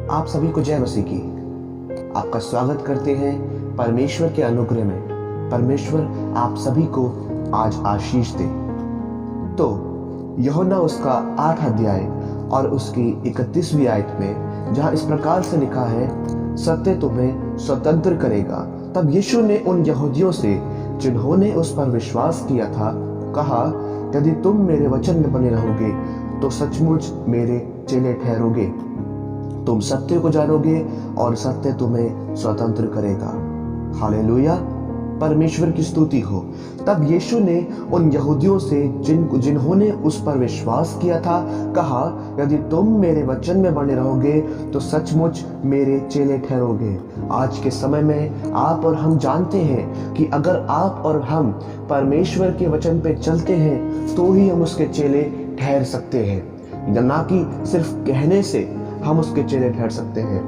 आप सभी को जय मसीह की। आपका स्वागत करते हैं परमेश्वर के अनुग्रह में। परमेश्वर आप सभी को आज आशीष दे। तो यूहन्ना उसका 8 अध्याय और उसकी 31वीं आयत में जहाँ इस प्रकार से लिखा है, सत्य तुम्हें स्वतंत्र करेगा। तब यीशु ने उन यहूदियों से जिन्होंने उस पर विश्वास किया था कहा, यदि तुम मेरे वचन में बने रहोगे तो सचमुच मेरे चेले ठहरोगे। तुम सत्य को जानोगे और सत्य तुम्हें स्वतंत्र करेगा। हालेलुया, परमेश्वर की स्तुति हो। तब यीशु ने उन यहूदियों से जिन्होंने उस पर विश्वास किया था कहा, यदि तुम मेरे वचन में बने रहोगे तो सचमुच मेरे चेले ठहरोगे। आज के समय में आप और हम जानते हैं कि अगर आप और हम परमेश्वर के वचन पे चलते हैं तो ही हम उसके चेले ठहर सकते हैं, ना कि सिर्फ कहने से हम उसके चेले ठहर सकते हैं।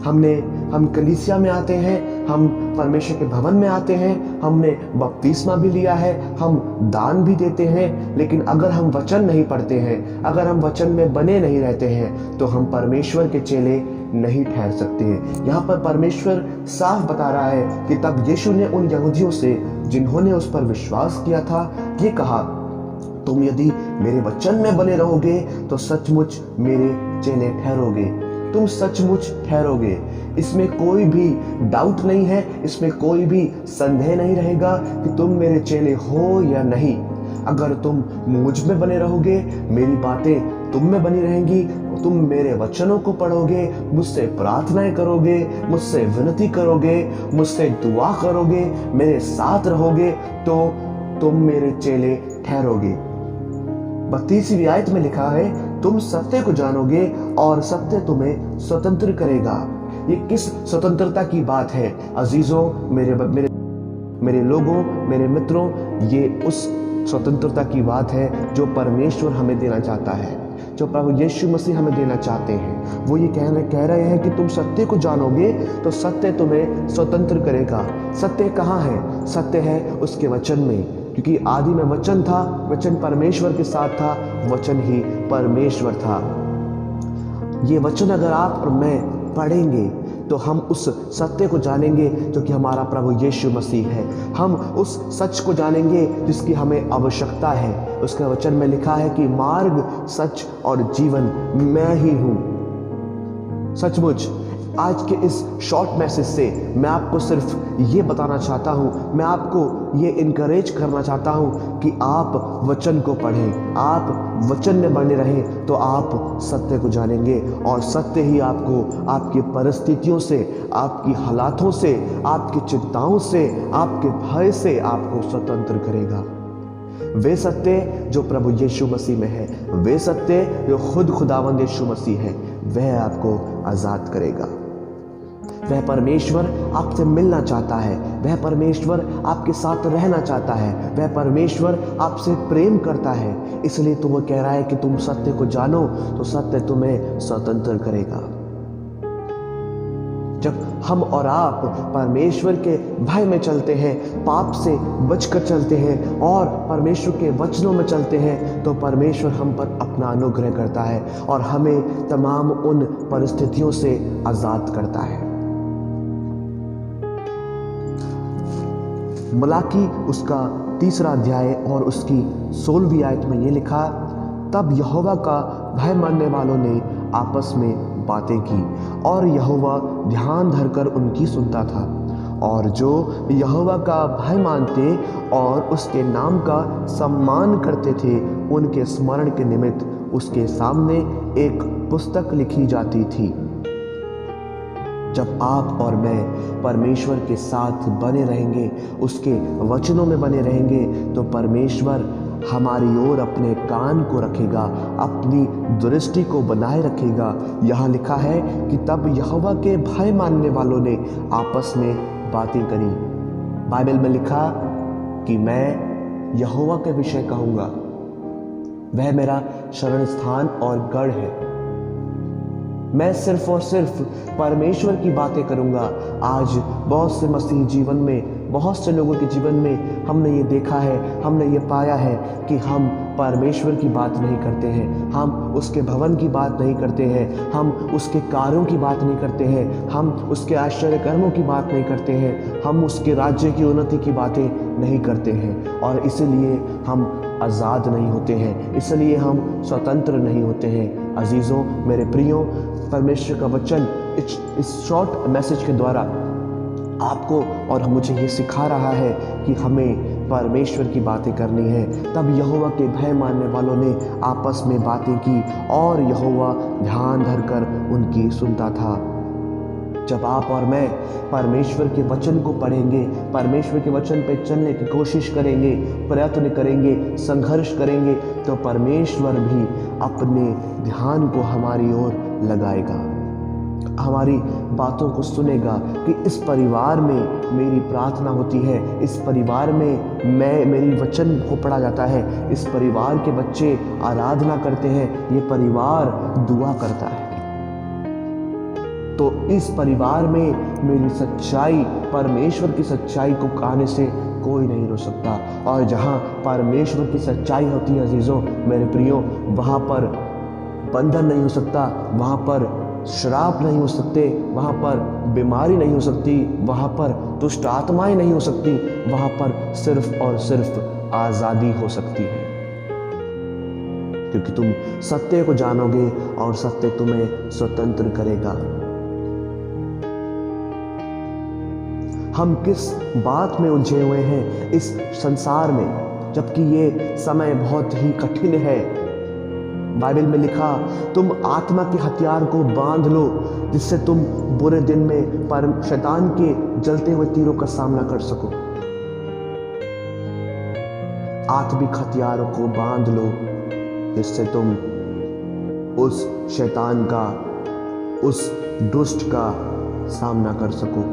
हम कलीसिया में आते हैं, हम परमेश्वर के भवन में आते हैं, हमने बपतिस्मा भी लिया है, हम दान भी देते हैं, लेकिन अगर हम वचन नहीं पढ़ते हैं, अगर हम वचन में बने नहीं रहते हैं तो हम परमेश्वर के चेले नहीं ठहर सकते हैं। यहाँ पर परमेश्वर साफ बता रहा है कि तब यीशु ने उन यहूदियों से जिन्होंने उस पर विश्वास किया था ये कहा, तुम यदि मेरे वचन में बने रहोगे तो सचमुच मेरे चेले ठहरोगे। तुम सचमुच ठहरोगे। इसमें कोई भी डाउट नहीं है, इसमें कोई भी संदेह नहीं रहेगा कि तुम मेरे चेले हो या नहीं। अगर तुम मुझ में बने रहोगे, मेरी बातें तुम में बनी रहेंगी, तुम मेरे वचनों को पढ़ोगे, मुझसे प्रार्थनाएं करोगे, मुझसे विनती करोगे, मुझसे दुआ करोगे, मेरे साथ रहोगे तो तुम मेरे चेले ठहरोगे। 32वीं आयत में लिखा है, तुम सत्य को जानोगे और सत्य तुम्हें स्वतंत्र करेगा। ये किस स्वतंत्रता की बात है अजीजों, मेरे लोगों, मेरे मित्रों? ये उस स्वतंत्रता की बात है जो परमेश्वर हमें देना चाहता है, जो प्रभु यीशु मसीह हमें देना चाहते हैं। वो ये कह रहे हैं कि तुम सत्य को जानोगे तो सत्य तुम्हें स्वतंत्र करेगा। सत्य कहाँ है? सत्य है उसके वचन में, क्योंकि आदि में वचन था, वचन परमेश्वर के साथ था, वचन ही परमेश्वर था। ये वचन अगर आप और मैं पढ़ेंगे तो हम उस सत्य को जानेंगे जो कि हमारा प्रभु यीशु मसीह है। हम उस सच को जानेंगे जिसकी हमें आवश्यकता है। उसके वचन में लिखा है कि मार्ग, सच और जीवन मैं ही हूँ। सचमुच आज के इस शॉर्ट मैसेज से मैं आपको सिर्फ ये बताना चाहता हूँ, मैं आपको ये इनकरेज करना चाहता हूँ कि आप वचन को पढ़ें, आप वचन में बने रहें तो आप सत्य को जानेंगे और सत्य ही आपको आपकी परिस्थितियों से, आपकी हालातों से, आपकी चिंताओं से, आपके भय से आपको स्वतंत्र करेगा। वे सत्य जो प्रभु यीशु मसीह में है, वे सत्य जो खुद खुदावंद यीशु मसीह है, वह आपको आजाद करेगा। वह परमेश्वर आपसे मिलना चाहता है, वह परमेश्वर आपके साथ रहना चाहता है, वह परमेश्वर आपसे प्रेम करता है। इसलिए तो वो कह रहा है कि तुम सत्य को जानो तो सत्य तुम्हें स्वतंत्र करेगा। जब हम और आप परमेश्वर के भय में चलते हैं, पाप से बचकर चलते हैं और परमेश्वर के वचनों में चलते हैं तो परमेश्वर हम पर अपना अनुग्रह करता है और हमें तमाम उन परिस्थितियों से आजाद करता है। मलाकी उसका 3 अध्याय और उसकी 16वीं आयत में ये लिखा, तब यहोवा का भय मानने वालों ने आपस में बातें की और यहोवा ध्यान धरकर उनकी सुनता था। और जो यहोवा का भय मानते और उसके नाम का सम्मान करते थे, उनके स्मरण के निमित्त उसके सामने एक पुस्तक लिखी जाती थी। जब आप और मैं परमेश्वर के साथ बने रहेंगे, उसके वचनों में बने रहेंगे तो परमेश्वर हमारी ओर अपने कान को रखेगा, अपनी दृष्टि को बनाए रखेगा। यहाँ लिखा है कि तब यहोवा के भय मानने वालों ने आपस में बातें करी। बाइबल में लिखा कि मैं यहोवा के विषय कहूँगा, वह मेरा शरण स्थान और गढ़ है। मैं सिर्फ और सिर्फ परमेश्वर की बातें करूंगा। आज बहुत से मसीह जीवन में बहुत से लोगों के जीवन में हमने ये देखा है, हमने ये पाया है कि हम परमेश्वर की बात नहीं करते हैं, हम उसके भवन की बात नहीं करते हैं, हम उसके कार्यों की बात नहीं करते हैं, हम उसके आश्चर्य कर्मों की बात नहीं करते हैं, हम उसके राज्य की उन्नति की बातें नहीं करते हैं, और इसीलिए हम आज़ाद नहीं होते हैं, इसलिए हम स्वतंत्र नहीं होते हैं। अजीज़ों, मेरे प्रियो, परमेश्वर का वचन इस शॉर्ट मैसेज के द्वारा आपको और मुझे ये सिखा रहा है कि हमें परमेश्वर की बातें करनी है। तब यहोवा के भय मानने वालों ने आपस में बातें की और यहोवा ध्यान धरकर उनकी सुनता था। जब आप और मैं परमेश्वर के वचन को पढ़ेंगे, परमेश्वर के वचन पे चलने की कोशिश करेंगे, प्रयत्न करेंगे, संघर्ष करेंगे, तो परमेश्वर भी अपने ध्यान को हमारी ओर लगाएगा, हमारी बातों को सुनेगा कि इस परिवार में मेरी प्रार्थना होती है, इस परिवार में मेरी वचन को पढ़ा जाता है, इस परिवार के बच्चे आराधना करते हैं, ये परिवार दुआ करता है। तो इस परिवार में मेरी सच्चाई, परमेश्वर की सच्चाई को कहने से कोई नहीं रोक सकता। और जहाँ परमेश्वर की सच्चाई होती है अजीज़ों, मेरे प्रियो, वहाँ पर बंधन नहीं हो सकता, वहाँ पर श्राप नहीं हो सकते, वहाँ पर बीमारी नहीं हो सकती, वहाँ पर दुष्ट आत्माएं नहीं हो सकती, वहाँ पर सिर्फ और सिर्फ आज़ादी हो सकती है, क्योंकि तुम सत्य को जानोगे और सत्य तुम्हें स्वतंत्र करेगा। हम किस बात में उलझे हुए हैं इस संसार में, जबकि ये समय बहुत ही कठिन है। बाइबल में लिखा, तुम आत्मा के हथियार को बांध लो जिससे तुम बुरे दिन में शैतान के जलते हुए तीरों का सामना कर सको। आत्मिक हथियारों को बांध लो जिससे तुम उस शैतान का, उस दुष्ट का सामना कर सको।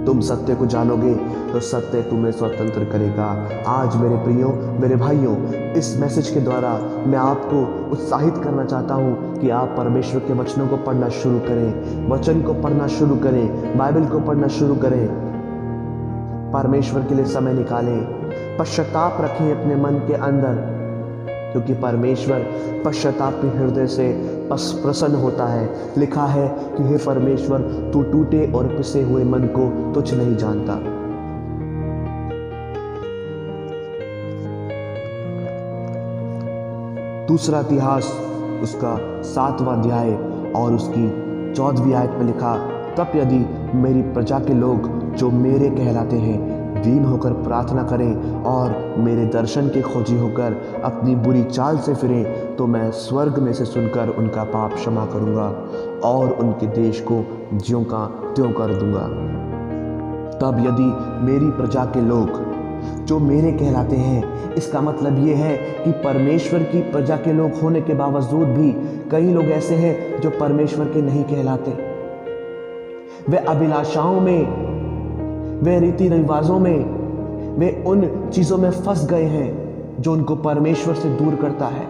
तुम सत्य को जानोगे तो सत्य तुम्हें स्वतंत्र करेगा। आज मेरे प्रियो, मेरे भाइयों, इस मैसेज के द्वारा मैं आपको उत्साहित करना चाहता हूँ कि आप परमेश्वर के वचनों को पढ़ना शुरू करें, वचन को पढ़ना शुरू करें, बाइबल को पढ़ना शुरू करें, परमेश्वर के लिए समय निकालें, पश्चाताप रखें अपने मन के अंदर, क्योंकि परमेश्वर पश्चातापी हृदय से प्रसन्न होता है। लिखा है कि हे परमेश्वर, तू टूटे और पिसे हुए मन को तुच्छ नहीं जानता। दूसरा इतिहास उसका 7वां अध्याय और उसकी 14वीं आयत में लिखा, तब यदि मेरी प्रजा के लोग जो मेरे कहलाते हैं दीन होकर प्रार्थना करें और मेरे दर्शन के खोजी होकर अपनी बुरी चाल से फिरें, तो मैं स्वर्ग में से सुनकर उनका पाप क्षमा करूंगा और उनके देश को ज्यों का त्यों कर दूंगा। तब यदि मेरी प्रजा के लोग जो मेरे कहलाते हैं, इसका मतलब ये है कि परमेश्वर की प्रजा के लोग होने के बावजूद भी कई लोग ऐसे हैं जो परमेश्वर के नहीं कहलाते। वे अभिलाषाओं में, वे रीति रिवाजों में, वे उन चीज़ों में फंस गए हैं जो उनको परमेश्वर से दूर करता है,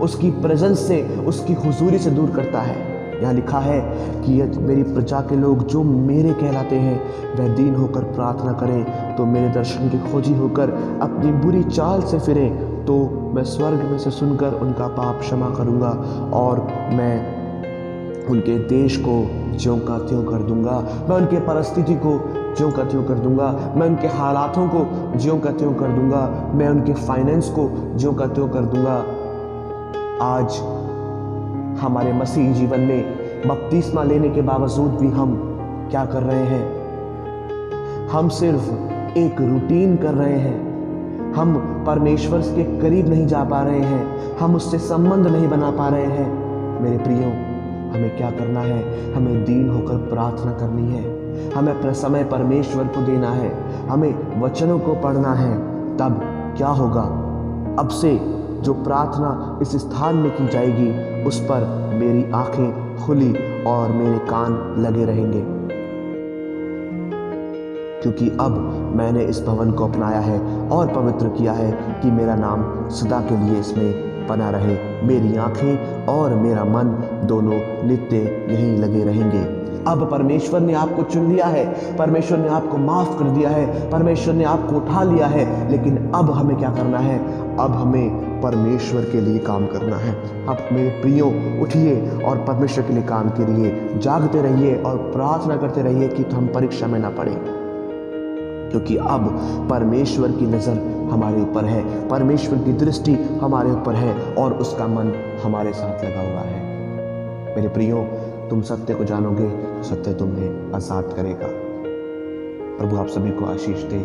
उसकी प्रेजेंस से, उसकी हुजूरी से दूर करता है। यहाँ लिखा है कि यदि मेरी प्रजा के लोग जो मेरे कहलाते हैं वह दीन होकर प्रार्थना करें, तो मेरे दर्शन के खोजी होकर अपनी बुरी चाल से फिरें, तो मैं स्वर्ग में से सुनकर उनका पाप क्षमा करूँगा और मैं उनके देश को ज्यों का त्यों कर दूंगा। मैं उनके परिस्थिति को ज्यों का त्यों कर दूंगा, मैं उनके हालातों को ज्यों का त्यों कर दूंगा, मैं उनके फाइनेंस को ज्यों का त्यों कर दूंगा। आज हमारे मसीही जीवन में बपतिस्मा लेने के बावजूद भी हम क्या कर रहे हैं? हम सिर्फ एक रूटीन कर रहे हैं, हम परमेश्वर के करीब नहीं जा पा रहे हैं, हम उससे संबंध नहीं बना पा रहे हैं। मेरे प्रियो, हमें क्या करना है? हमें दीन होकर प्रार्थना करनी है, हमें अपना समय परमेश्वर को देना है, हमें वचनों को पढ़ना है। तब क्या होगा? अब से जो प्रार्थना इस स्थान में की जाएगी उस पर मेरी आंखें खुली और मेरे कान लगे रहेंगे, क्योंकि अब मैंने इस भवन को अपनाया है और पवित्र किया है कि मेरा नाम सदा के लिए इसमें बना रहे। मेरी आंखें और मेरा मन दोनों नित्य यहीं लगे रहेंगे। अब परमेश्वर ने आपको चुन लिया है, परमेश्वर ने आपको माफ कर दिया है, परमेश्वर ने आपको उठा लिया है। लेकिन अब हमें क्या करना है? अब हमें परमेश्वर के लिए काम करना है। अब मेरे प्रियो, उठिए और परमेश्वर के लिए काम करिए, जागते रहिए और प्रार्थना करते रहिए कि हम परीक्षा में ना पड़े, क्योंकि अब परमेश्वर की नज़र हमारे ऊपर है, परमेश्वर की दृष्टि हमारे ऊपर है और उसका मन हमारे साथ लगा हुआ है। मेरे प्रियो, तुम सत्य को जानोगे तो सत्य तुम्हें आज़ाद करेगा। प्रभु आप सभी को आशीष दे।